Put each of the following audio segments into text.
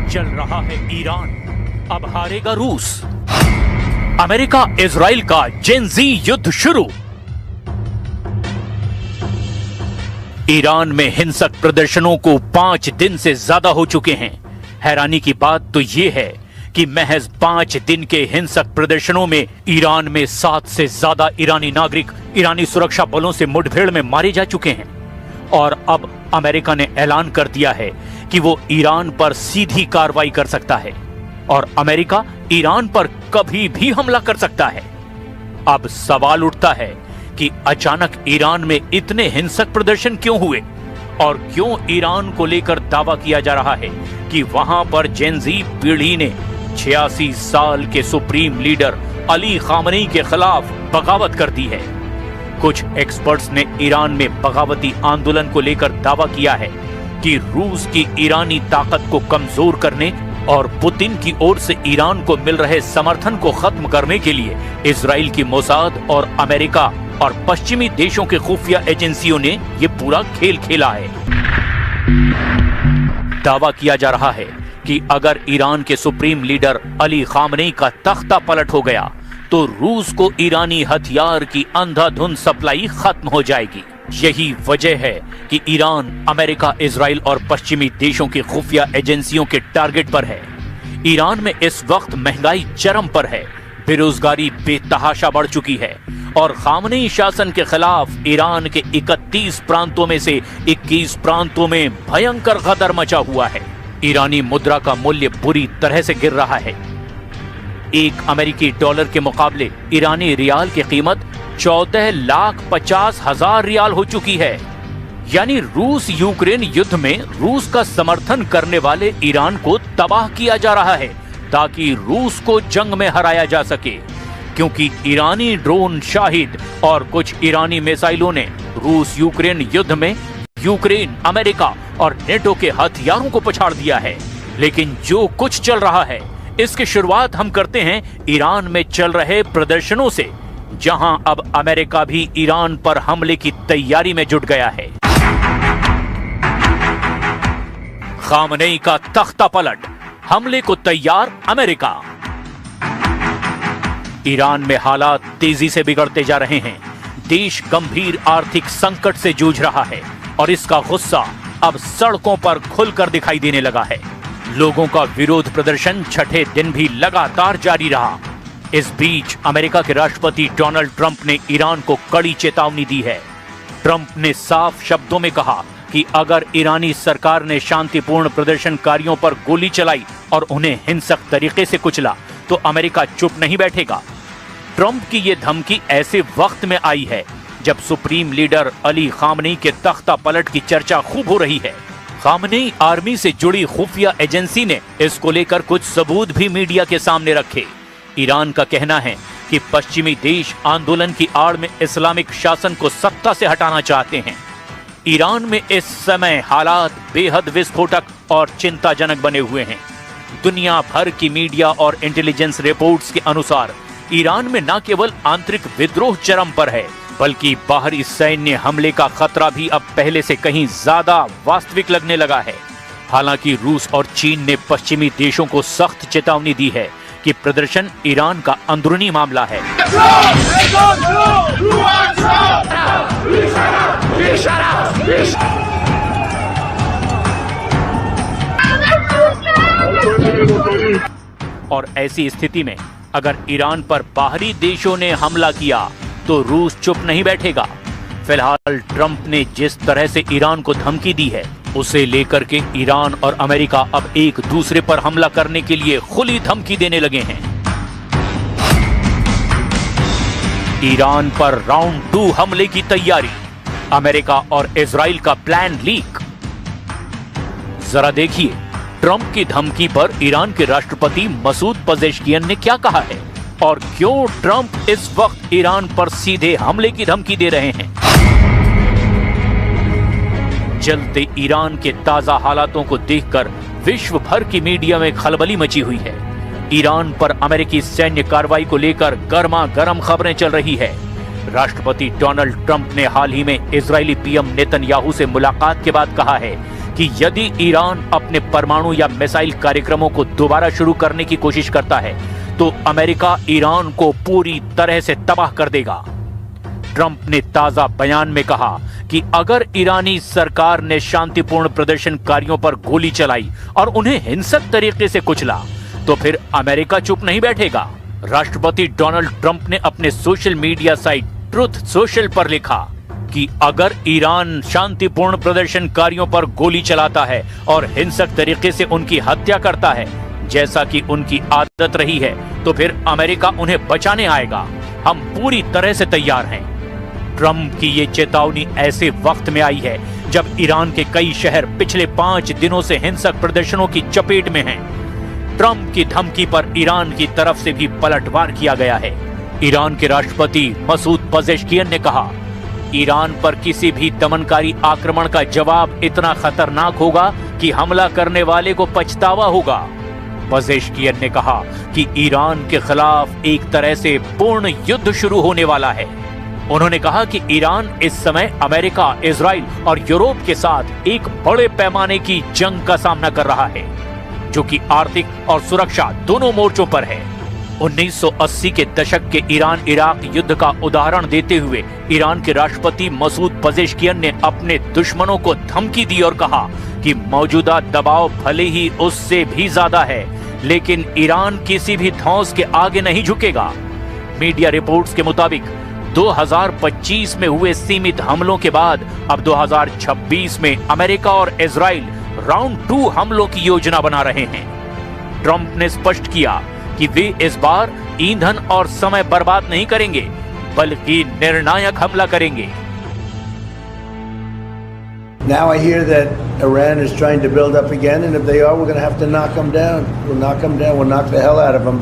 चल रहा है ईरान, अब हारेगा रूस। अमेरिका इजराइल का जेन-ज़ी युद्ध शुरू। ईरान में हिंसक प्रदर्शनों को 5 दिन से ज्यादा हो चुके हैं। हैरानी की बात तो यह है कि महज 5 दिन के हिंसक प्रदर्शनों में ईरान में 7 से ज्यादा ईरानी नागरिक ईरानी सुरक्षा बलों से मुठभेड़ में मारे जा चुके हैं। और अब अमेरिका ने ऐलान कर दिया है कि वो ईरान पर सीधी कार्रवाई कर सकता है और अमेरिका ईरान पर कभी भी हमला कर सकता है। अब सवाल उठता है कि अचानक ईरान में इतने हिंसक प्रदर्शन क्यों हुए और क्यों ईरान को लेकर दावा किया जा रहा है कि वहां पर जेन-ज़ी पीढ़ी ने 86 साल के सुप्रीम लीडर अली खामनेई के खिलाफ बगावत कर दी है। कुछ एक्सपर्ट्स ने ईरान में बगावती आंदोलन को लेकर दावा किया है कि रूस की ईरानी ताकत को कमजोर करने और पुतिन की ओर से ईरान को मिल रहे समर्थन को खत्म करने के लिए इजराइल की मोसाद और अमेरिका और पश्चिमी देशों के खुफिया एजेंसियों ने ये पूरा खेल खेला है। दावा किया जा रहा है कि अगर ईरान के सुप्रीम लीडर अली खामनेई का तख्ता पलट हो गया तो रूस को ईरानी हथियार की अंधाधुंध सप्लाई खत्म हो जाएगी। यही वजह है कि ईरान अमेरिका, इजराइल और पश्चिमी देशों की खुफिया एजेंसियों के टारगेट पर है। ईरान में इस वक्त महंगाई चरम पर है, बेरोजगारी बेतहाशा बढ़ चुकी है और खामनेई शासन के खिलाफ ईरान के 31 प्रांतों में से 21 प्रांतों में भयंकर गदर मचा हुआ है। ईरानी मुद्रा का मूल्य बुरी तरह से गिर रहा है। एक अमेरिकी डॉलर के मुकाबले ईरानी रियाल की कीमत 14,50,000 रियाल हो चुकी है। यानी रूस यूक्रेन युद्ध में रूस का समर्थन करने वाले ईरान को तबाह किया जा रहा है ताकि रूस को जंग में हराया जा सके, क्योंकि ईरानी ड्रोन शाहिद और कुछ ईरानी मिसाइलों ने रूस यूक्रेन युद्ध में यूक्रेन, अमेरिका और नेटो के हथियारों को पछाड़ दिया है। लेकिन जो कुछ चल रहा है इसकी शुरुआत हम करते हैं ईरान में चल रहे प्रदर्शनों से, जहां अब अमेरिका भी ईरान पर हमले की तैयारी में जुट गया है। खामनेई का तख्ता पलट, हमले को तैयार अमेरिका। ईरान में हालात तेजी से बिगड़ते जा रहे हैं। देश गंभीर आर्थिक संकट से जूझ रहा है और इसका गुस्सा अब सड़कों पर खुलकर दिखाई देने लगा है। लोगों का विरोध प्रदर्शन छठे दिन भी लगातार जारी रहा। इस बीच अमेरिका के राष्ट्रपति डोनाल्ड ट्रंप ने ईरान को कड़ी चेतावनी दी है। ट्रंप ने साफ शब्दों में कहा कि अगर ईरानी सरकार ने शांतिपूर्ण प्रदर्शनकारियों पर गोली चलाई और उन्हें हिंसक तरीके से कुचला तो अमेरिका चुप नहीं बैठेगा। ट्रंप की यह धमकी ऐसे वक्त में आई है जब सुप्रीम लीडर अली खामनेई के तख्ता पलट की चर्चा खूब हो रही है। खामनेई आर्मी से जुड़ी खुफिया एजेंसी ने इसको लेकर कुछ सबूत भी मीडिया के सामने रखे। ईरान का कहना है कि पश्चिमी देश आंदोलन की आड़ में इस्लामिक शासन को सत्ता से हटाना चाहते हैं। ईरान में इस समय हालात बेहद विस्फोटक और चिंताजनक बने हुए हैं। दुनिया भर की मीडिया और इंटेलिजेंस रिपोर्ट्स के अनुसार ईरान में न केवल आंतरिक विद्रोह चरम पर है, बल्कि बाहरी सैन्य हमले का खतरा भी अब पहले से कहीं ज्यादा वास्तविक लगने लगा है। हालांकि रूस और चीन ने पश्चिमी देशों को सख्त चेतावनी दी है कि प्रदर्शन ईरान का अंदरूनी मामला है। और ऐसी स्थिति में अगर ईरान पर बाहरी देशों ने हमला किया तो रूस चुप नहीं बैठेगा। फिलहाल ट्रंप ने जिस तरह से ईरान को धमकी दी है उसे लेकर के ईरान और अमेरिका अब एक दूसरे पर हमला करने के लिए खुली धमकी देने लगे हैं। ईरान पर राउंड 2 हमले की तैयारी, अमेरिका और इजराइल का प्लान लीक। जरा देखिए ट्रंप की धमकी पर ईरान के राष्ट्रपति मसूद पजेश्कियन ने क्या कहा है और क्यों ट्रंप इस वक्त ईरान पर सीधे हमले की धमकी दे रहे हैं। जलते ईरान के ताजा हालातों को देखकर विश्व भर की मीडिया में खलबली मची हुई है। ईरान पर अमेरिकी सैन्य कार्रवाई को लेकर गर्मा गर्म खबरें चल रही है। राष्ट्रपति डोनाल्ड ट्रंप ने हाल ही में इजरायली पीएम नेतन्याहू से मुलाकात के बाद कहा है कि यदि ईरान अपने परमाणु या मिसाइल कार्यक्रमों को दोबारा शुरू करने की कोशिश करता है तो अमेरिका ईरान को पूरी तरह से तबाह कर देगा। ट्रंप ने ताजा बयान में कहा कि अगर ईरानी सरकार ने शांतिपूर्ण प्रदर्शनकारियों पर गोली चलाई और उन्हें हिंसक तरीके से कुचला तो फिर अमेरिका चुप नहीं बैठेगा। राष्ट्रपति डोनाल्ड ट्रंप ने अपने social media site truth social पर लिखा कि अगर ईरान शांतिपूर्ण प्रदर्शनकारियों पर गोली चलाता है और हिंसक तरीके से उनकी हत्या करता है जैसा कि उनकी आदत रही है तो फिर अमेरिका उन्हें बचाने आएगा। हम पूरी तरह से तैयार हैं। ट्रंप की ये चेतावनी ऐसे वक्त में आई है जब ईरान के कई शहर पिछले 5 दिनों से हिंसक प्रदर्शनों की चपेट में हैं। ट्रंप की धमकी पर ईरान की तरफ से भी पलटवार किया गया है। ईरान के राष्ट्रपति मसूद पजेश्कियन ने कहा, ईरान पर किसी भी दमनकारी आक्रमण का जवाब इतना खतरनाक होगा कि हमला करने वाले को पछतावा होगा। पजेश्कियन ने कहा कि ईरान के खिलाफ एक तरह से पूर्ण युद्ध शुरू होने वाला है। उन्होंने कहा कि ईरान इस समय अमेरिका, इजराइल और यूरोप के साथ एक बड़े पैमाने की जंग का सामना कर रहा है जो कि आर्थिक और सुरक्षा दोनों मोर्चों पर है। 1980 के दशक के ईरान इराक युद्ध का उदाहरण देते हुए ईरान के राष्ट्रपति मसूद पजेश्कियन ने अपने दुश्मनों को धमकी दी और कहा कि मौजूदा दबाव भले ही उससे भी ज्यादा है लेकिन ईरान किसी भी धौंस के आगे नहीं झुकेगा। मीडिया रिपोर्ट्स के मुताबिक 2025 में हुए सीमित हमलों के बाद अब 2026 में अमेरिका और इजराइल राउंड 2 हमलों की योजना बना रहे हैं। ट्रंप ने स्पष्ट किया कि वे इस बार ईंधन और समय बर्बाद नहीं करेंगे बल्कि निर्णायक हमला करेंगे। Now I hear that Iran is trying to build up again, and if they are, we're going to have to knock them down. We'll knock them down. We'll knock the hell out of them.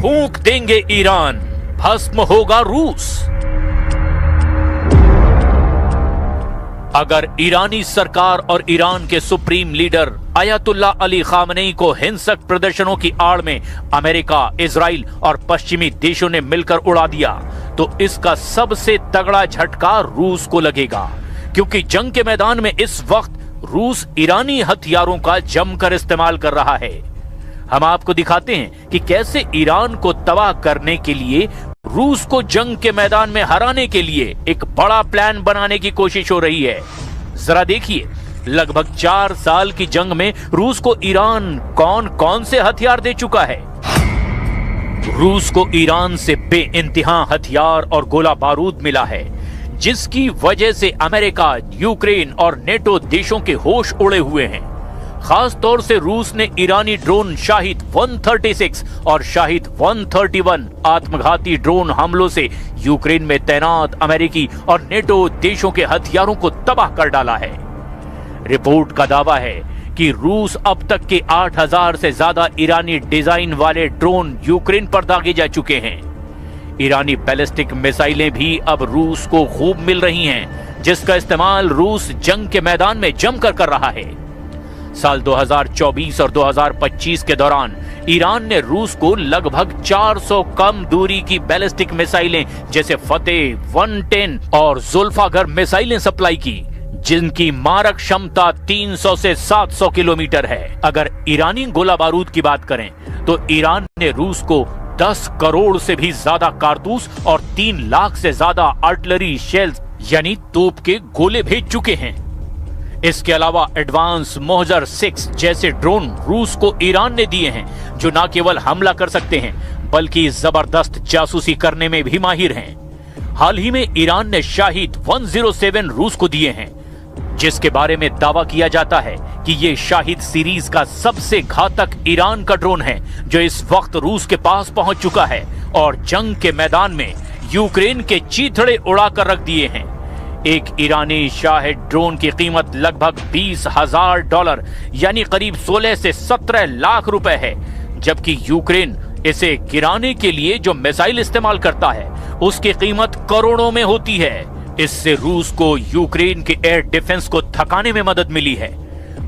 फूंक देंगे Iran, भस्म होगा रूस। अगर ईरानी सरकार और Iran के supreme leader अयतुल्ला Ali Khamenei को हिंसक प्रदर्शनों की आड़ में अमेरिका, इजराइल और पश्चिमी देशों ने मिलकर उड़ा दिया तो इसका सबसे तगड़ा झटका रूस को लगेगा, क्योंकि जंग के मैदान में इस वक्त रूस ईरानी हथियारों का जमकर इस्तेमाल कर रहा है। हम आपको दिखाते हैं कि कैसे ईरान को तबाह करने के लिए रूस को जंग के मैदान में हराने के लिए एक बड़ा प्लान बनाने की कोशिश हो रही है। जरा देखिए, लगभग 4 साल की जंग में रूस को ईरान कौन कौन से हथियार दे चुका है। रूस को ईरान से बेइंतहा हथियार और गोला बारूद मिला है, जिसकी वजह से अमेरिका, यूक्रेन और नेटो देशों के होश उड़े हुए हैं। खास तौर से रूस ने ईरानी ड्रोन शाहिद 136 और शाहिद 131 आत्मघाती ड्रोन हमलों से यूक्रेन में तैनात अमेरिकी और नेटो देशों के हथियारों को तबाह कर डाला है। रिपोर्ट का दावा है कि रूस अब तक के 8000 से ज्यादा ईरानी डिजाइन वाले ड्रोन यूक्रेन पर दागे जा चुके हैं। ईरानी बैलिस्टिक मिसाइलें भी अब रूस को खूब मिल रही हैं, जिसका इस्तेमाल रूस जंग के मैदान में जमकर कर रहा है। साल 2024 और 2025 के दौरान ईरान ने रूस को लगभग 400 कम दूरी की बैलिस्टिक मिसाइलें जैसे फतेह 110 और जुल्फागर मिसाइलें सप्लाई की, जिनकी मारक क्षमता 300 से 700 किलोमीटर है। अगर ईरानी गोला बारूद की बात करें तो ईरान ने रूस को 10 करोड़ से भी ज्यादा कारतूस और 3 लाख से ज्यादा आर्टिलरी शेल्स यानी तोप के गोले भेज चुके हैं। इसके अलावा एडवांस मोहजर 6 जैसे ड्रोन रूस को ईरान ने दिए हैं, जो न केवल हमला कर सकते हैं बल्कि जबरदस्त जासूसी करने में भी माहिर हैं। हाल ही में ईरान ने शाहिद 107 रूस को दिए हैं। जिसके बारे में दावा किया जाता है कि ये शाहिद सीरीज का सबसे घातक ईरान का ड्रोन है, जो इस वक्त रूस के पास पहुंच चुका है और जंग के मैदान में यूक्रेन के चीथड़े उड़ाकर रख दिए हैं। एक ईरानी शाहिद ड्रोन की कीमत लगभग $20,000 यानी करीब 16 से 17 लाख रुपए है, जबकि यूक्रेन इसे गिराने के लिए जो मिसाइल इस्तेमाल करता है उसकी कीमत करोड़ों में होती है। इससे रूस को यूक्रेन के एयर डिफेंस को थकाने में मदद मिली है।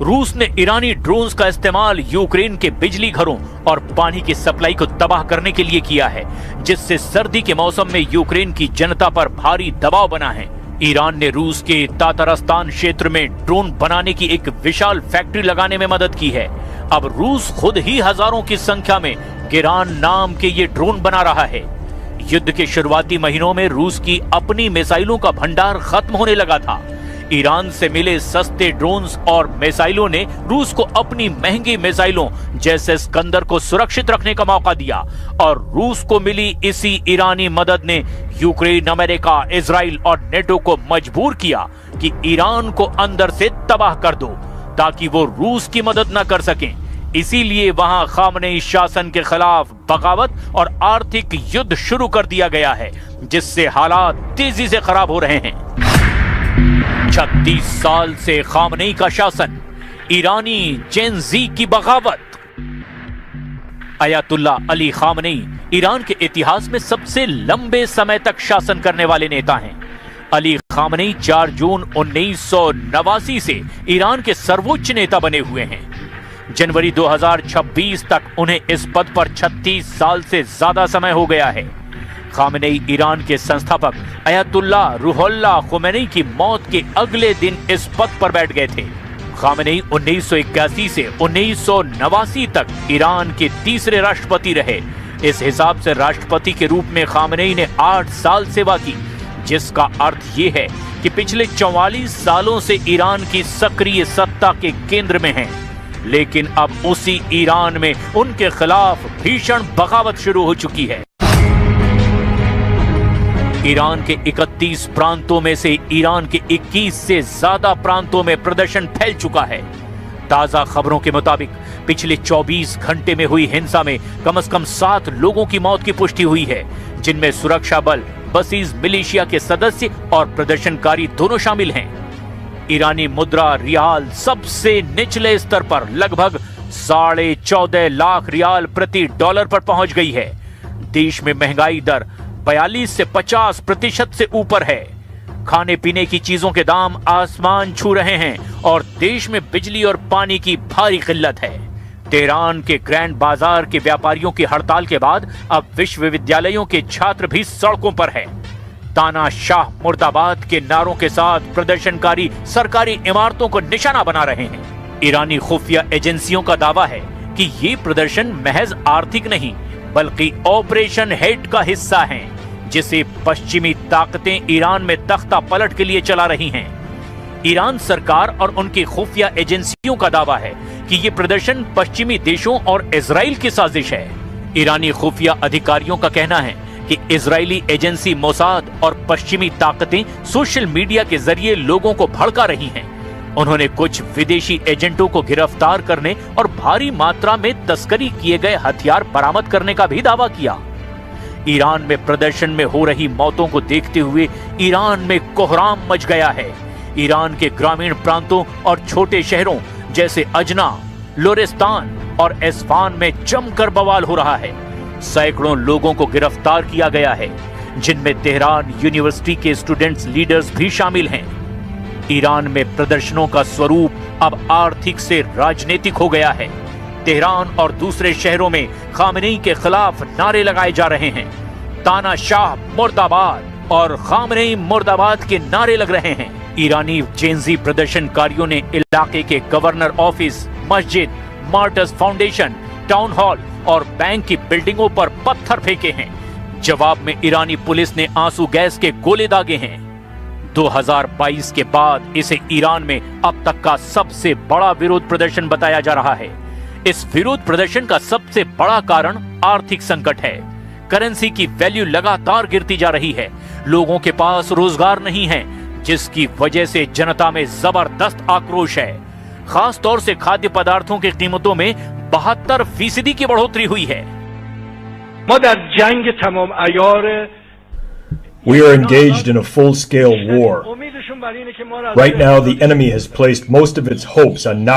रूस ने ईरानी ड्रोन्स का इस्तेमाल यूक्रेन के बिजली घरों और पानी की सप्लाई को तबाह करने के लिए किया है, जिससे सर्दी के मौसम में यूक्रेन की जनता पर भारी दबाव बना है। ईरान ने रूस के तातारस्तान क्षेत्र में ड्रोन बनाने की एक विशाल फैक्ट्री लगाने में मदद की है। अब रूस खुद ही हजारों की संख्या में गिरान नाम के ये ड्रोन बना रहा है। युद्ध के शुरुआती महीनों में रूस की अपनी मिसाइलों का भंडार खत्म होने लगा था। ईरान से मिले सस्ते ड्रोन्स और मिसाइलों ने रूस को अपनी महंगी मिसाइलों जैसे स्कंदर को सुरक्षित रखने का मौका दिया, और रूस को मिली इसी ईरानी मदद ने यूक्रेन, अमेरिका, इजराइल और नेटो को मजबूर किया कि ईरान को अंदर से तबाह कर दो ताकि वो रूस की मदद न कर सकें। इसीलिए वहां खामनेई शासन के खिलाफ बगावत और आर्थिक युद्ध शुरू कर दिया गया है, जिससे हालात तेजी से खराब हो रहे हैं। 36 साल से खामनेई का शासन, ईरानी जेन जी की बगावत। अयातुल्ला अली खामनेई ईरान के इतिहास में सबसे लंबे समय तक शासन करने वाले नेता हैं। अली खामनेई 4 जून 1989 से ईरान के सर्वोच्च नेता बने हुए हैं। जनवरी 2026 तक उन्हें इस पद पर 36 साल से ज्यादा समय हो गया है। खामनेई ईरान के संस्थापक अयातुल्ला रूहुल्लाह खुमैनी की मौत के अगले दिन इस पद पर बैठ गए थे। खामनेई 1981 से 1989 तक ईरान के तीसरे राष्ट्रपति रहे। इस हिसाब से राष्ट्रपति के रूप में खामनेई ने 8 साल सेवा की, जिसका अर्थ ये है कि पिछले 44 सालों से ईरान की सक्रिय सत्ता के केंद्र में हैं। लेकिन अब उसी ईरान में उनके खिलाफ भीषण बगावत शुरू हो चुकी है। ईरान के 31 प्रांतों में से ईरान के 21 से ज्यादा प्रांतों में प्रदर्शन फैल चुका है। ताजा खबरों के मुताबिक पिछले 24 घंटे में हुई हिंसा में कम से कम 7 लोगों की मौत की पुष्टि हुई है, जिनमें सुरक्षा बल, बसीज मिलिशिया के सदस्य और प्रदर्शनकारी दोनों शामिल हैं। ईरानी मुद्रा रियाल सबसे निचले स्तर पर लगभग 14.5 लाख रियाल प्रति डॉलर पर पहुंच गई है। देश में महंगाई दर 42 से 50% से ऊपर है। खाने पीने की चीजों के दाम आसमान छू रहे हैं और देश में बिजली और पानी की भारी किल्लत है। तेहरान के ग्रैंड बाजार के व्यापारियों की हड़ताल के बाद अब विश्वविद्यालयों के छात्र भी सड़कों पर हैं। तानाशाह मुर्दाबाद के नारों के साथ प्रदर्शनकारी सरकारी इमारतों को निशाना बना रहे हैं। ईरानी खुफिया एजेंसियों का दावा है कि ये प्रदर्शन महज आर्थिक नहीं बल्कि ऑपरेशन हेड का हिस्सा हैं, जिसे पश्चिमी ताकतें ईरान में तख्ता पलट के लिए चला रही हैं। ईरान सरकार और उनकी खुफिया एजेंसियों का दावा है कि ये प्रदर्शन पश्चिमी देशों और इजराइल की साजिश है। ईरानी खुफिया अधिकारियों का कहना है कि इजरायली एजेंसी मोसाद और पश्चिमी ताकतें सोशल मीडिया के जरिए लोगों को भड़का रही हैं। उन्होंने कुछ विदेशी एजेंटों को गिरफ्तार करने और भारी मात्रा में तस्करी किए गए हथियार बरामद करने का भी दावा किया। ईरान में प्रदर्शन में हो रही मौतों को देखते हुए ईरान में कोहराम मच गया है। ईरान के ग्रामीण प्रांतों और छोटे शहरों जैसे अजना, लोरेस्तान और एस्फान में जमकर बवाल हो रहा है। सैकड़ों लोगों को गिरफ्तार किया गया है, जिनमें तेहरान यूनिवर्सिटी के स्टूडेंट्स लीडर्स भी शामिल हैं। ईरान में प्रदर्शनों का स्वरूप अब आर्थिक से राजनीतिक हो गया है। तेहरान और दूसरे शहरों में खामनेई के खिलाफ नारे लगाए जा रहे हैं। तानाशाह मुर्दाबाद और खामनेई मुर्दाबाद के नारे लग रहे हैं। ईरानी जेनजी प्रदर्शनकारियों ने इलाके के गवर्नर ऑफिस, मस्जिद, मार्टर्स फाउंडेशन, टाउन हॉल और बैंक की बिल्डिंगों पर पत्थर फेंके हैं। जवाब में ईरानी पुलिस ने आंसू गैस के गोले दागे हैं। 2022 के बाद इसे ईरान में अब तक का सबसे बड़ा विरोध प्रदर्शन बताया जा रहा है। इस विरोध प्रदर्शन का सबसे बड़ा कारण आर्थिक संकट है। करेंसी की वैल्यू लगातार गिरती जा रही है। लोगों के पास रोजगार नहीं है, जिसकी वजह से जनता में जबरदस्त आक्रोश है। खास तौर से खाद्य पदार्थों की कीमतों में 72% की बढ़ोतरी हुई है। We are engaged in a full-scale war. Right now, the enemy has placed most of its hopes on knocking